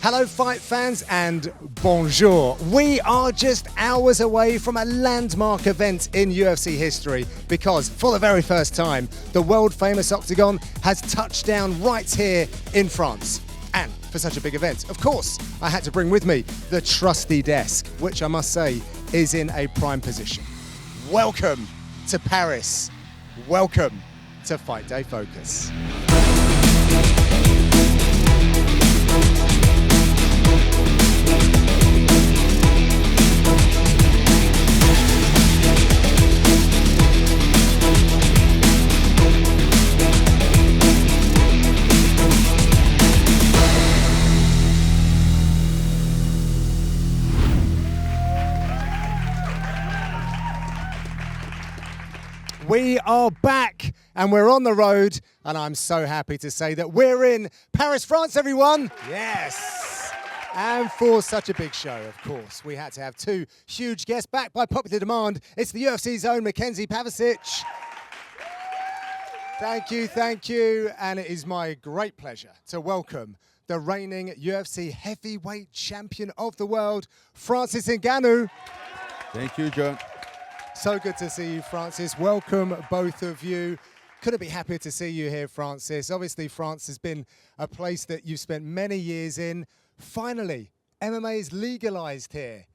Hello fight fans and bonjour. We are just hours away from a landmark event in UFC history because for the very first time, the world famous Octagon has touched down right here in France. And for such a big event, of course, I had to bring with me the trusty desk, which I must say is in a prime position. Welcome to Paris. Welcome to Fight Day Focus. We are back and we're on the road, and I'm so happy to say that we're in Paris, France, everyone. Yes. And for such a big show, of course, we had to have two huge guests back by popular demand. It's the UFC's own McKenzie Pavacich. Thank you. And it is my great pleasure to welcome the reigning UFC heavyweight champion of the world, Francis Ngannou. Thank you, John. So good to see you, Francis. Welcome, both of you. Couldn't be happier to see you here, Francis. Obviously, France has been a place that you've spent many years in. Finally, MMA is legalized here.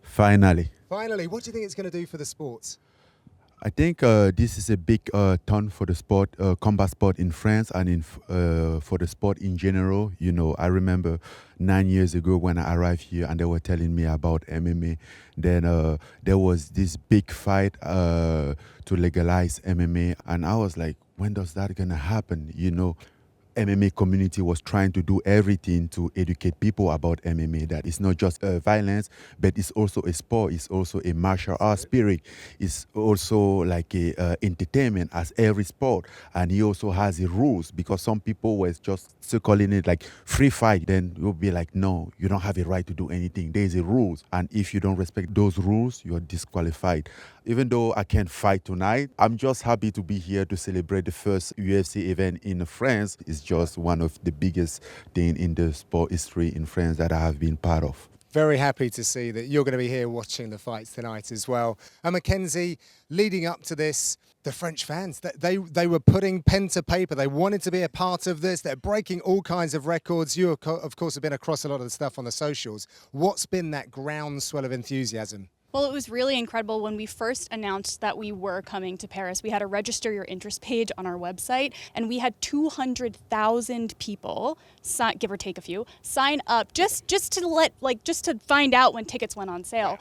Finally. What do you think it's going to do for the sport? I think this is a big turn for the sport, combat sport in France and for the sport in general. You know, I remember 9 years ago when I arrived here and they were telling me about MMA. Then there was this big fight to legalize MMA. And I was like, when does that going to happen? You know, MMA community was trying to do everything to educate people about MMA, that it's not just violence, but it's also a sport, it's also a martial art spirit, it's also like a entertainment as every sport. And he also has the rules, because some people were just calling it like free fight. Then you'll be like, no, you don't have a right to do anything. There's a rules, and if you don't respect those rules, you're disqualified. Even though I can't fight tonight, I'm just happy to be here to celebrate the first UFC event in France. It's just one of the biggest things in the sport history in France that I have been part of. Very happy to see that you're going to be here watching the fights tonight as well. And McKenzie, leading up to this, the French fans, they were putting pen to paper. They wanted to be a part of this. They're breaking all kinds of records. You, of course, have been across a lot of the stuff on the socials. What's been that groundswell of enthusiasm? Well, it was really incredible when we first announced that we were coming to Paris. We had a register your interest page on our website, and we had 200,000 people, give or take a few, sign up just to find out when tickets went on sale.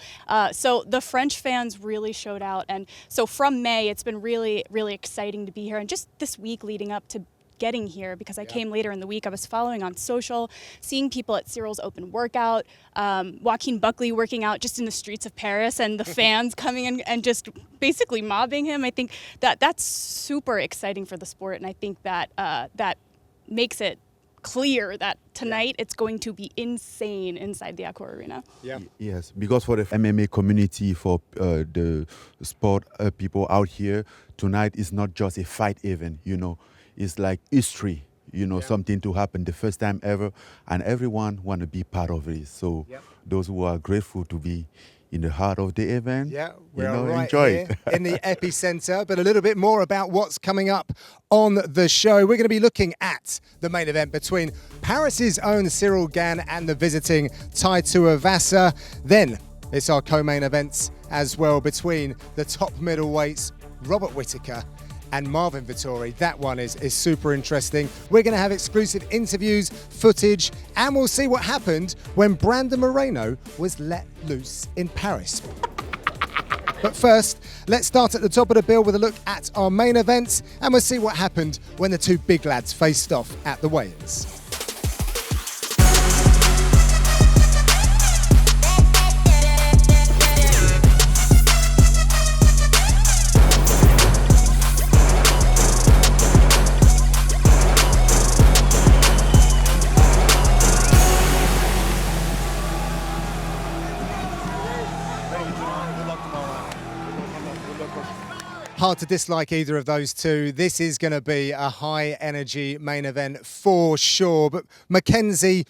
So the French fans really showed out, and so from May, it's been really, really exciting to be here. And just this week leading up to getting here, because I came later in the week, I was following on social, seeing people at Cyril's open workout, Joaquin Buckley working out just in the streets of Paris, and the fans coming in and just basically mobbing him. I think that's super exciting for the sport, and I think that that makes it clear that tonight it's going to be insane inside the Accor Arena. Yeah. Yes, because for the MMA community, for the sport people out here, tonight is not just a fight event, you know. It's like history, you know, something to happen the first time ever, and everyone want to be part of it. So those who are grateful to be in the heart of the event, we're right enjoy here it. in the epicenter. But a little bit more about what's coming up on the show. We're going to be looking at the main event between Paris's own Ciryl Gane and the visiting Tai Tuivasa. Then it's our co-main events as well between the top middleweights, Robert Whittaker and Marvin Vettori. That one is super interesting. We're going to have exclusive interviews, footage, and we'll see what happened when Brandon Moreno was let loose in Paris. But first, let's start at the top of the bill with a look at our main events, and we'll see what happened when the two big lads faced off at the weigh-ins. Hard to dislike either of those two. This is going to be a high energy main event for sure. But McKenzie,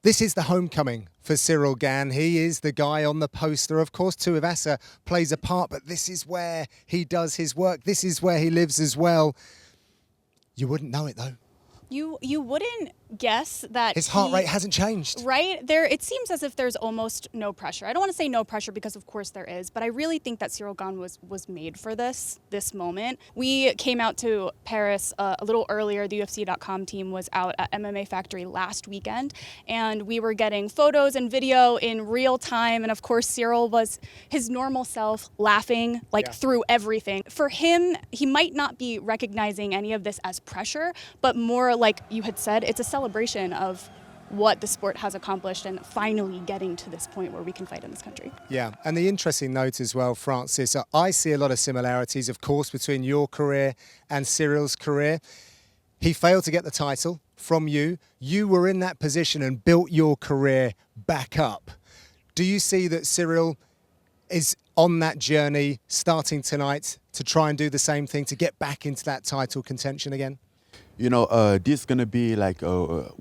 This is the homecoming for Ciryl Gane. He is the guy on the poster. Of course, Tuivasa plays a part, but this is where he does his work. This is where he lives as well. You wouldn't know it, though. You wouldn't guess that his heart rate hasn't changed. Right? It seems as if there's almost no pressure. I don't want to say no pressure because of course there is, but I really think that Ciryl Gane was made for this moment. We came out to Paris a little earlier. The UFC.com team was out at MMA Factory last weekend, and we were getting photos and video in real time. And of course, Ciryl was his normal self, laughing through everything. For him, he might not be recognizing any of this as pressure, but more like you had said, it's a celebration of what the sport has accomplished and finally getting to this point where we can fight in this country. Yeah, and the interesting note as well, Francis, I see a lot of similarities, of course, between your career and Cyryl's career. He failed to get the title from you. You were in that position and built your career back up. Do you see that Ciryl is on that journey starting tonight to try and do the same thing, to get back into that title contention again? You know, this is going to be like a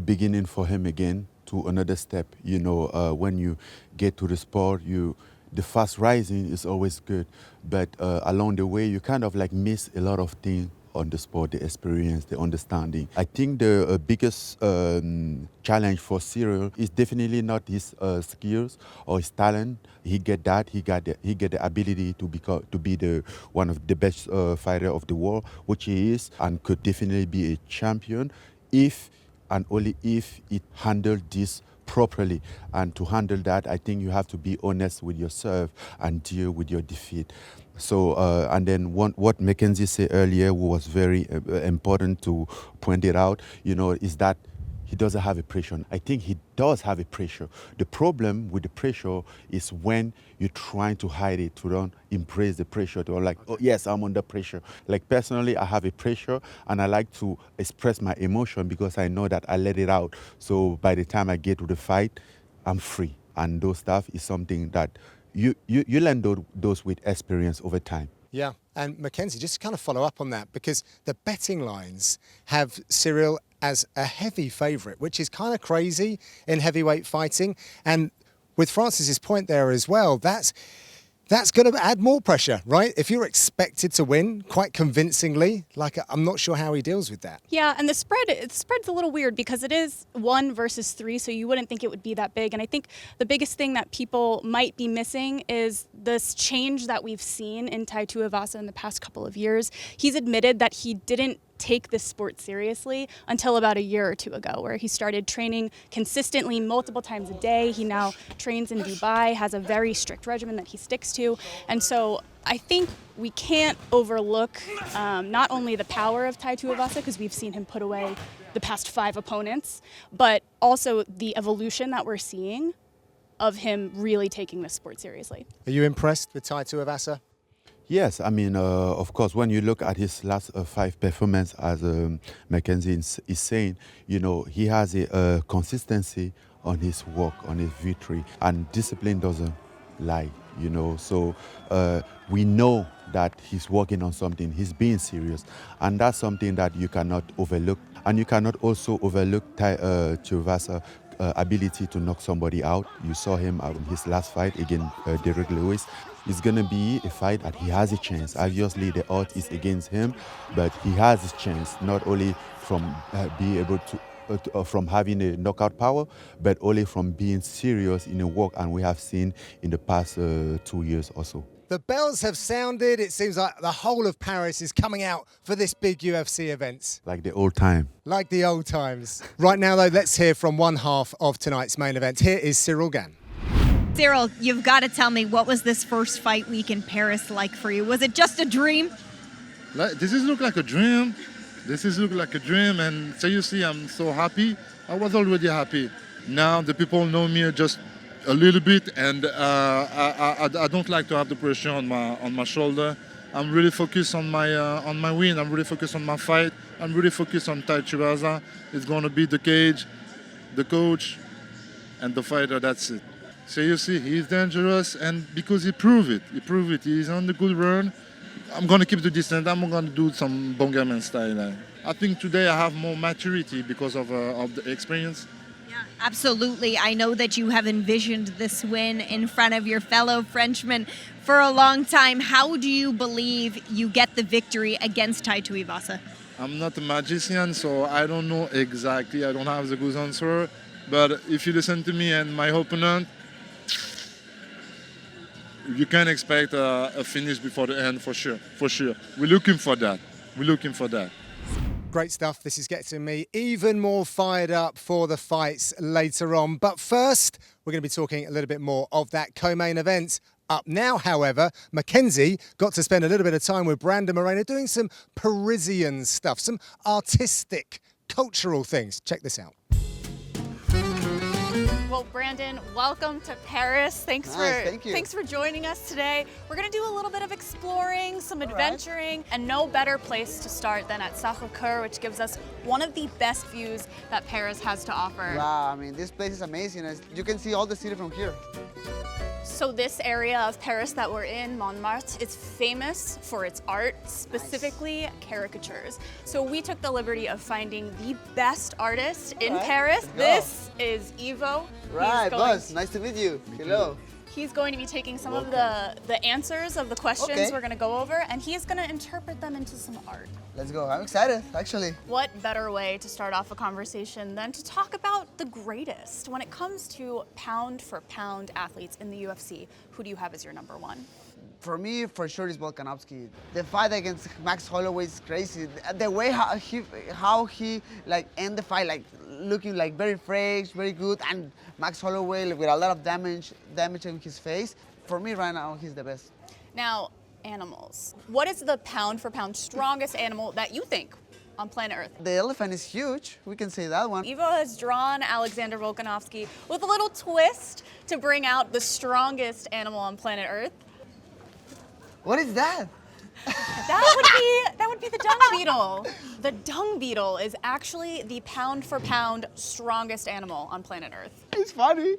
beginning for him again to another step. You know, when you get to the sport, the fast rising is always good. But along the way, you kind of like miss a lot of things on the sport, the experience, the understanding. I think the biggest challenge for Ciryl is definitely not his skills or his talent. He get that. He get the ability to be the one of the best fighter of the world, which he is, and could definitely be a champion if and only if it handled this properly. And to handle that, I think you have to be honest with yourself and deal with your defeat. So, and then what Mackenzie said earlier was very important to point it out, you know, is that he doesn't have a pressure. I think he does have a pressure. The problem with the pressure is when you're trying to hide it, to don't embrace the pressure, to like, oh yes, I'm under pressure. Like personally, I have a pressure and I like to express my emotion because I know that I let it out. So by the time I get to the fight, I'm free. And those stuff is something that you learn those with experience over time. Yeah, and Mackenzie, just to kind of follow up on that, because the betting lines have Ciryl as a heavy favourite, which is kind of crazy in heavyweight fighting. And with Francis's point there as well, that's going to add more pressure, right? If you're expected to win quite convincingly, like I'm not sure how he deals with that. Yeah, and the spread's a little weird because it is 1 versus 3, so you wouldn't think it would be that big. And I think the biggest thing that people might be missing is this change that we've seen in Tai Tuivasa in the past couple of years. He's admitted that he didn't take this sport seriously until about a year or two ago, where he started training consistently multiple times a day. He now trains in Dubai, has a very strict regimen that he sticks to. And so I think we can't overlook not only the power of Tai Tuivasa, because we've seen him put away the past 5 opponents, but also the evolution that we're seeing of him really taking this sport seriously. Are you impressed with Tai Tuivasa? Yes, I mean, of course, when you look at his last 5 performances, as Mackenzie is saying, you know, he has a consistency on his work, on his victory, and discipline doesn't lie, you know. So we know that he's working on something, he's being serious, and that's something that you cannot overlook. And you cannot also overlook Tai Tuivasa ability to knock somebody out. You saw him in his last fight against Derek Lewis. It's going to be a fight that he has a chance. Obviously, the odds is against him, but he has a chance, not only from being able to, from having a knockout power, but only from being serious in the work, and we have seen in the past 2 years or so. The bells have sounded. It seems like the whole of Paris is coming out for this big UFC event. Like the old time. Like the old times. Right now, though, let's hear from one half of tonight's main event. Here is Ciryl Gane. Ciryl, you've got to tell me, what was this first fight week in Paris like for you? Was it just a dream? This is look like a dream. This is look like a dream, and seriously, I'm so happy. I was already happy. Now the people know me just a little bit, and I don't like to have the pressure on my shoulder. I'm really focused on my win. I'm really focused on my fight. I'm really focused on Tai Tuivasa. It's going to be the cage, the coach, and the fighter. That's it. Seriously, he's dangerous, and because he proved it. He's on the good run. I'm going to keep the distance. I'm going to do some Bongaman style. I think today I have more maturity because of the experience. Yeah, absolutely. I know that you have envisioned this win in front of your fellow Frenchmen for a long time. How do you believe you get the victory against Tai Tuivasa? I'm not a magician, so I don't know exactly. I don't have the good answer. But if you listen to me and my opponent, you can expect a finish before the end for sure. For sure. We're looking for that. We're looking for that. Great stuff. This is getting me even more fired up for the fights later on. But first, we're going to be talking a little bit more of that co-main event. Up now, however, Mackenzie got to spend a little bit of time with Brandon Moreno doing some Parisian stuff, some artistic, cultural things. Check this out. Well, Brandon, welcome to Paris. Thanks for joining us today. We're going to do a little bit of exploring, some adventuring, and no better place to start than at Sacré-Cœur, which gives us one of the best views that Paris has to offer. Wow, I mean, this place is amazing. You can see all the city from here. So this area of Paris that we're in, Montmartre, is famous for its art, specifically caricatures. So we took the liberty of finding the best artist in Paris. This is Ivo. Right, boss, nice to meet you. Hello. He's going to be taking some of the answers of the questions we're going to go over, and he's going to interpret them into some art. Let's go. I'm excited, actually. What better way to start off a conversation than to talk about the greatest? When it comes to pound-for-pound athletes in the UFC, who do you have as your number one? For me, for sure, is Volkanovski. The fight against Max Holloway is crazy. The way how he like end the fight, like looking like very fresh, very good, and Max Holloway like, with a lot of damage in his face. For me, right now, he's the best. Now, animals. What is the pound-for-pound strongest animal that you think on planet Earth? The elephant is huge. We can say that one. Ivo has drawn Alexander Volkanovski with a little twist to bring out the strongest animal on planet Earth. What is that? That would be the dung beetle. The dung beetle is actually the pound-for-pound strongest animal on planet Earth. It's funny.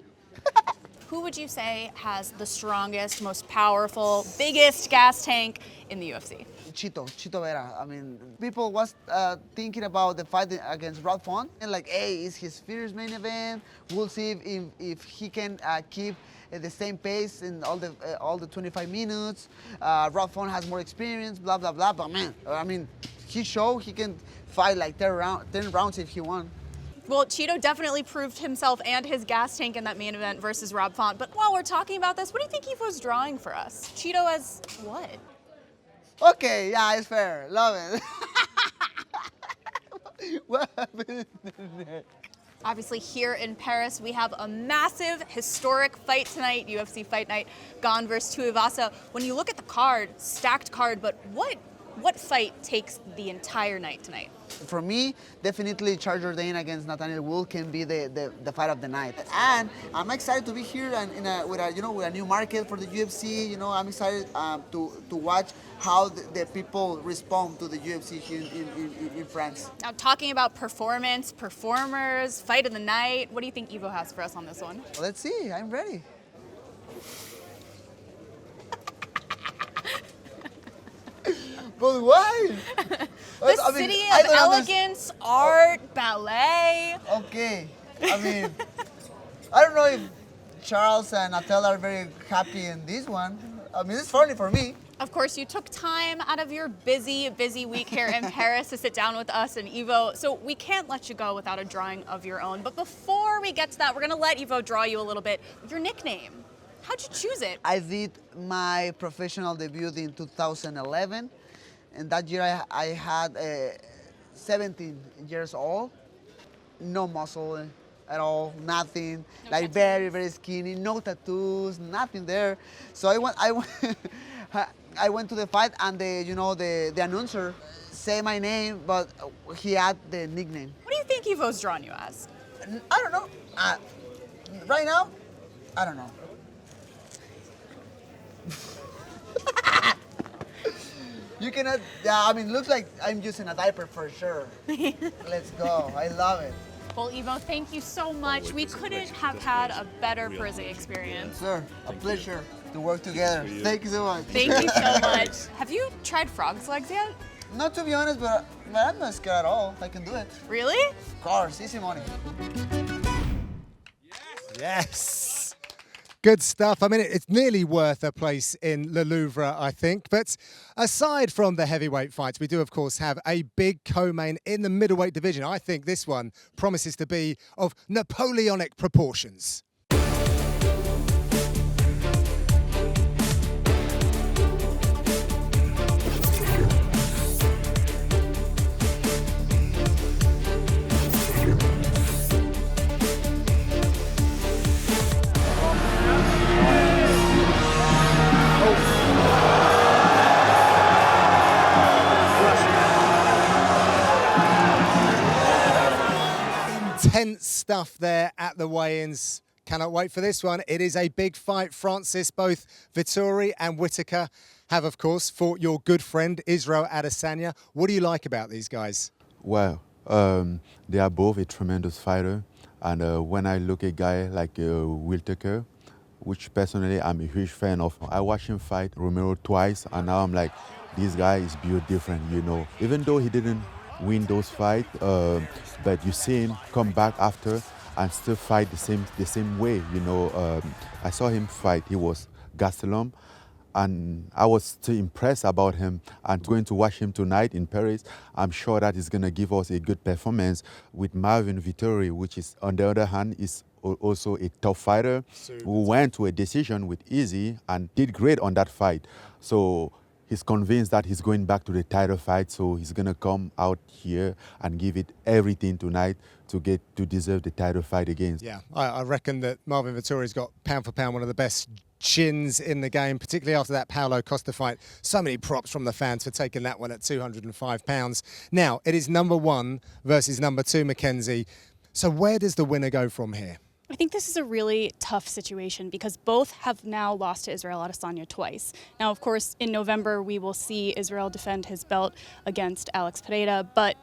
Who would you say has the strongest, most powerful, biggest gas tank in the UFC? Chito Vera. I mean, people was thinking about the fight against Rod Font, and like, hey, it's his first main event. We'll see if he can keep the same pace in all the 25 minutes. Rod Font has more experience, blah blah blah. But man, I mean, he showed he can fight like 10 rounds if he won. Well, Chito definitely proved himself and his gas tank in that main event versus Rob Font. But while we're talking about this, what do you think Ivo's drawing for us? Chito as what? Okay, yeah, it's fair. Love it. What happened there? Obviously, here in Paris, we have a massive, historic fight tonight, UFC Fight Night, Gane versus Tuivasa. When you look at the card, stacked card, but what fight takes the entire night tonight? For me, definitely Ciryl Gane against Nathaniel Wood can be the fight of the night. And I'm excited to be here and with a new market for the UFC. You know, I'm excited to watch how the people respond to the UFC here in France. Now, talking about performance, performers, fight of the night, what do you think Ivo has for us on this one? Let's see. I'm ready. But why? The city of elegance, art, ballet. Okay. I mean, I don't know if Charles and Natal are very happy in this one. I mean, it's funny for me. Of course, you took time out of your busy week here in Paris to sit down with us and Ivo, so we can't let you go without a drawing of your own. But before we get to that, we're going to let Ivo draw you a little bit. Your nickname, how'd you choose it? I did my professional debut in 2011. And that year I had 17 years old, no muscle at all, nothing, No like tattoos. very skinny, no tattoos, nothing there. So I went to the fight and the announcer say my name, but he had the nickname. What do you think Ivo's drawn you as? I don't know. Right now, I don't know. You cannot, I mean, looks like I'm using a diaper for sure. Let's go, I love it. Well, Ivo, thank you so much. We couldn't have had a better Parisian experience. Sir, a pleasure to work together. Thank you so much. Thank you so much. Have you tried frog's legs yet? Not to be honest, but I'm not scared at all. I can do it. Really? Of course, easy money. Yes. Good stuff. I mean, it's nearly worth a place in Le Louvre, I think. But aside from the heavyweight fights, we do, of course, have a big co-main in the middleweight division. I think this one promises to be of Napoleonic proportions. Intense stuff there at the weigh-ins. Cannot wait for this one. It is a big fight, Francis. Both Vettori and Whittaker have, of course, fought your good friend Israel Adesanya. What do you like about these guys? Well, they are both a tremendous fighter. And when I look at a guy like Whittaker, which personally I'm a huge fan of, I watched him fight Romero twice, and now I'm like, this guy is built different, you know. Even though he didn't win those fights, but you see him come back after and still fight the same way, you know. I saw him fight, he was Gastelum, and I was still impressed about him. And going to watch him tonight in Paris, I'm sure that he's going to give us a good performance with Marvin Vettori, which is, on the other hand, is also a tough fighter who went to a decision with Izzy and did great on that fight. So he's convinced that he's going back to the title fight, so he's going to come out here and give it everything tonight to deserve the title fight again. Yeah, I reckon that Marvin Vettori's got pound for pound one of the best chins in the game, particularly after that Paulo Costa fight. So many props from the fans for taking that one at 205 pounds. Now, it is number 1 versus number 2, McKenzie. So where does the winner go from here? I think this is a really tough situation because both have now lost to Israel Adesanya twice. Now, of course, in November, we will see Israel defend his belt against Alex Pereira, but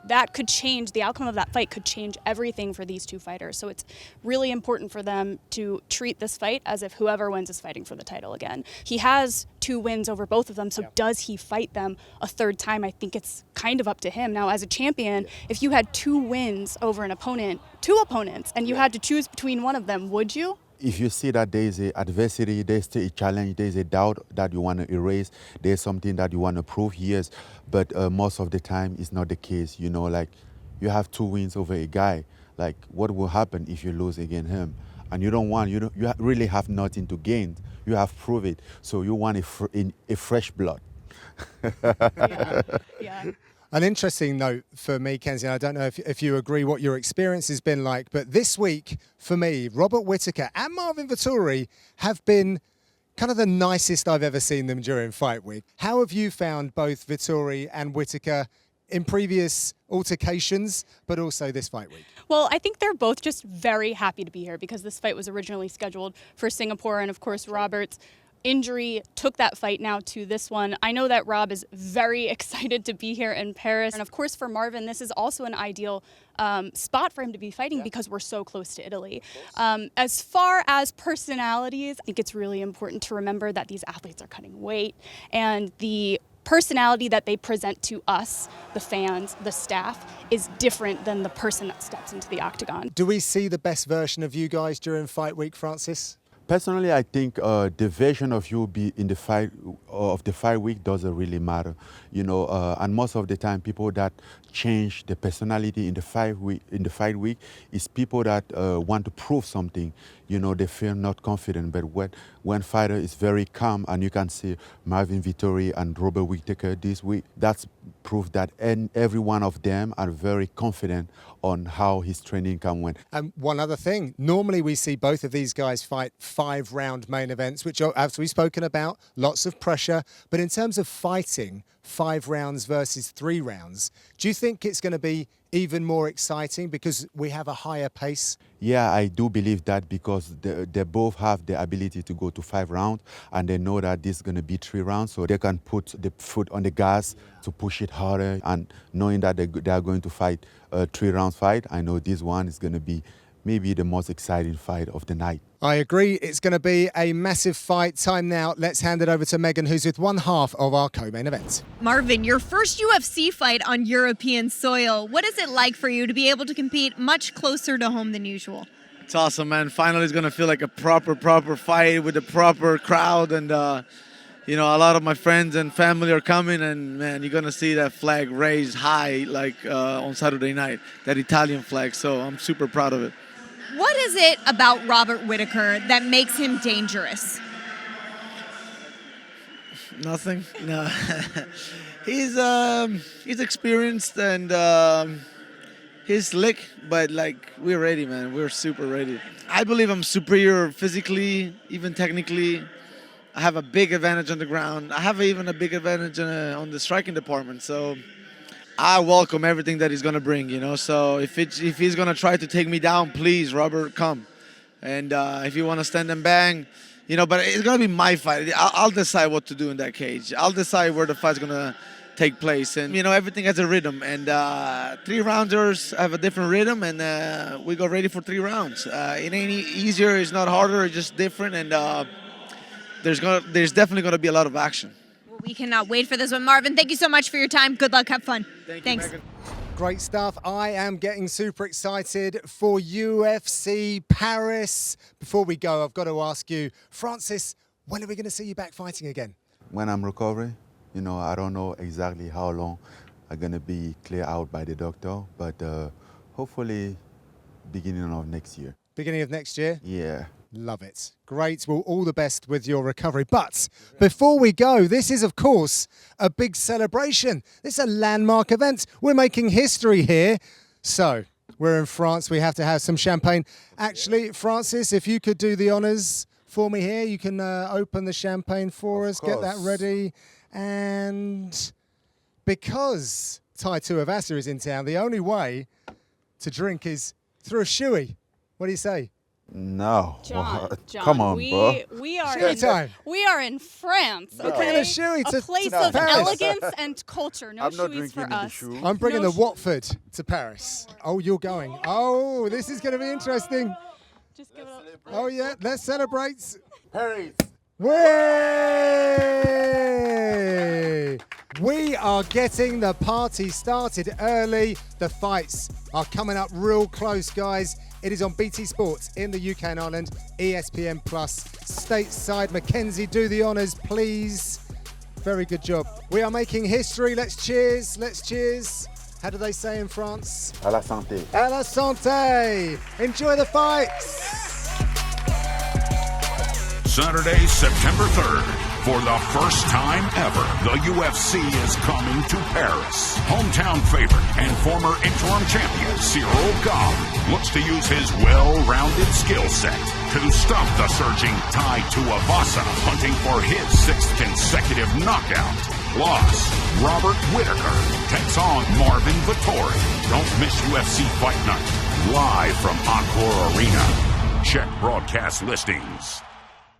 that could change, the outcome of that fight could change everything for these two fighters. So it's really important for them to treat this fight as if whoever wins is fighting for the title again. He has 2 wins over both of them, so does he fight them a third time? I think it's kind of up to him. Now, as a champion, if you had 2 wins over an opponent, 2 opponents, and you had to choose between one of them, would you? If you see that there is an adversity, there's still a challenge, there's a doubt that you want to erase, there's something that you want to prove, yes, but most of the time it's not the case. You know, like, you have 2 wins over a guy. Like, what will happen if you lose against him? And you really have nothing to gain. You have proved it, so you want a fresh blood. Yeah. An interesting note for me, Kenzie, and I don't know if you agree what your experience has been like, but this week, for me, Robert Whittaker and Marvin Vettori have been kind of the nicest I've ever seen them during fight week. How have you found both Vettori and Whittaker in previous altercations, but also this fight week? Well, I think they're both just very happy to be here because this fight was originally scheduled for Singapore, and of course, Robert's injury took that fight now to this one. I know that Rob is very excited to be here in Paris. And of course, for Marvin, this is also an ideal spot for him to be fighting because we're so close to Italy. As far as personalities, I think it's really important to remember that these athletes are cutting weight, and the personality that they present to us, the fans, the staff, is different than the person that steps into the octagon. Do we see the best version of you guys during fight week, Francis? Personally, I think the version of you be in the fight week doesn't really matter, you know. And most of the time, people that change the personality in the fight week is people that want to prove something. You know, they feel not confident. But when fighter is very calm, and you can see Marvin Vettori and Robert Whittaker this week, that's proof that every one of them are very confident on how his training can win. And one other thing, normally we see both of these guys fight 5-round main events, which are, as we've spoken about, lots of pressure. But in terms of fighting 5 rounds versus 3 rounds, do you think it's going to be even more exciting because we have a higher pace? Yeah, I do believe that because they both have the ability to go to 5 rounds, and they know that this is going to be 3 rounds, so they can put the foot on the gas to push it harder. And knowing that they are going to fight a 3-round fight, I know this one is going to be maybe the most exciting fight of the night. I agree. It's going to be a massive fight. Time now. Let's hand it over to Megan, who's with one half of our co-main event. Marvin, your first UFC fight on European soil. What is it like for you to be able to compete much closer to home than usual? It's awesome, man. Finally, it's gonna feel like a proper fight with a proper crowd, and you know, a lot of my friends and family are coming, and man, you're gonna see that flag raised high, like on Saturday night, that Italian flag. So I'm super proud of it. What is it about Robert Whittaker that makes him dangerous? Nothing. No. He's experienced and he's slick, but like we're ready, man. We're super ready. I believe I'm superior physically, even technically. I have a big advantage on the ground. I have even a big advantage on the striking department. So I welcome everything that he's gonna bring. You know. So if he's gonna try to take me down, please, Robert, come. And if you want to stand and bang. You know, but it's going to be my fight. I'll decide what to do in that cage. I'll decide where the fight's going to take place. And, you know, everything has a rhythm. And 3-rounders have a different rhythm, and we go ready for 3 rounds. It ain't easier. It's not harder. It's just different. And there's definitely going to be a lot of action. Well, we cannot wait for this one. Marvin, thank you so much for your time. Good luck. Have fun. Thanks. Megan. Great stuff. I am getting super excited for UFC Paris. Before we go, I've got to ask you, Francis, when are we going to see you back fighting again? When I'm recovering, you know, I don't know exactly how long I'm going to be clear out by the doctor, but hopefully beginning of next year. Beginning of next year? Yeah. Love it. Great. Well, all the best with your recovery. But before we go, this is, of course, a big celebration. This is a landmark event. We're making history here. So we're in France. We have to have some champagne. Actually, Francis, if you could do the honors for me here, you can open the champagne for us, get that ready. And because Tai Tuivasa is in town, the only way to drink is through a shoey. What do you say? No. John, Come on, bro. We are in France. We're bringing a shoey a to place to of Paris. elegance and culture. No I'm not shoeys drinking for in the us. shoe. I'm bringing No the Watford to Paris. Oh, you're going. Oh, this is going to be interesting. Just give it up. Oh, yeah. Let's celebrate. Paris. Way! We are getting the party started early. The fights are coming up real close, guys. It is on BT Sports in the UK and Ireland, ESPN Plus, stateside. Mackenzie, do the honors, please. Very good job. We are making history. Let's cheers. Let's cheers. How do they say in France? À la santé. À la santé. Enjoy the fights. Saturday, September 3rd. For the first time ever, the UFC is coming to Paris. Hometown favorite and former interim champion Ciryl Gane looks to use his well-rounded skill set to stop the surging Tai Tuivasa, hunting for his 6th consecutive knockout. Plus, Robert Whittaker takes on Marvin Vettori. Don't miss UFC Fight Night, live from Encore Arena. Check broadcast listings.